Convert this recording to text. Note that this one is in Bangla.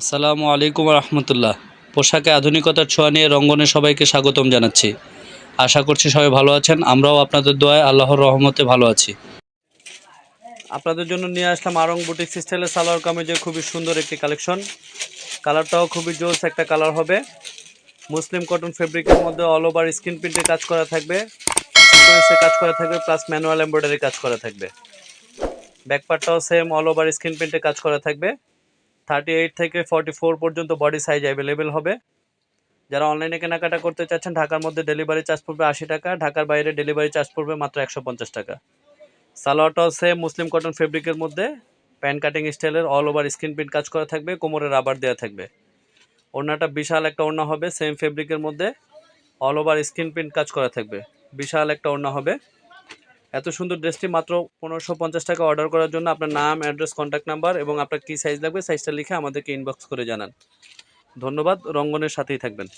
আসসালামু আলাইকুম রহমতুল্লাহ। পোশাকে আধুনিকতার ছোঁয়া নিয়ে রঙ্গনে সবাইকে স্বাগতম জানাচ্ছি। আশা করছি সবাই ভালো আছেন। আমরাও আপনাদের দোয়ায় আল্লাহর রহমতে ভালো আছি। আপনাদের জন্য নিয়ে আসলাম আরং বুটিক স্টাইলের সালোয়ার কামিজের খুবই সুন্দর একটি কালেকশন। কালারটাও খুবই জোস একটা কালার হবে। মুসলিম কটন ফেব্রিকের মধ্যে অল ওভার স্ক্রিন প্রিন্টের কাজ করা থাকবে, সিকোয়েন্সের কাজ করা থাকবে, প্লাস ম্যানুয়াল এমব্রয়ডারি কাজ করা থাকবে। ব্যাকপার্টটাও সেম অল ওভার স্ক্রিন প্রিন্টের কাজ করা থাকবে। 38 থেকে 44 পর্যন্ত বডি সাইজ অ্যাভেলেবেল হবে। যারা অনলাইনে কেনাকাটা করতে চাচ্ছেন, ঢাকার মধ্যে ডেলিভারি চার্জ পড়বে 80 টাকা, ঢাকার বাইরে ডেলিভারি চার্জ পড়বে মাত্র 150 টাকা। সালোয়ারটাও সেম মুসলিম কটন ফেব্রিকের মধ্যে প্যান্ট কাটিং স্টাইলের অল ওভার স্ক্রিন প্রিন্ট কাজ করা থাকবে, কোমরে রাবার দেওয়া থাকবে। ওড়নাটা বিশাল একটা ওড়না হবে, সেম ফেব্রিকের মধ্যে অল ওভার স্ক্রিন প্রিন্ট কাজ করা থাকবে, বিশাল একটা ওড়না হবে। এত সুন্দর ড্রেসটি মাত্র 1550 টাকা। অর্ডার করার জন্য আপনার নাম, অ্যাড্রেস, কন্ট্যাক্ট নাম্বার এবং আপনার কী সাইজ লাগবে সাইজটা লিখে আমাদেরকে ইনবক্স করে জানান। ধন্যবাদ। রঙ্গনের সাথেই থাকবেন।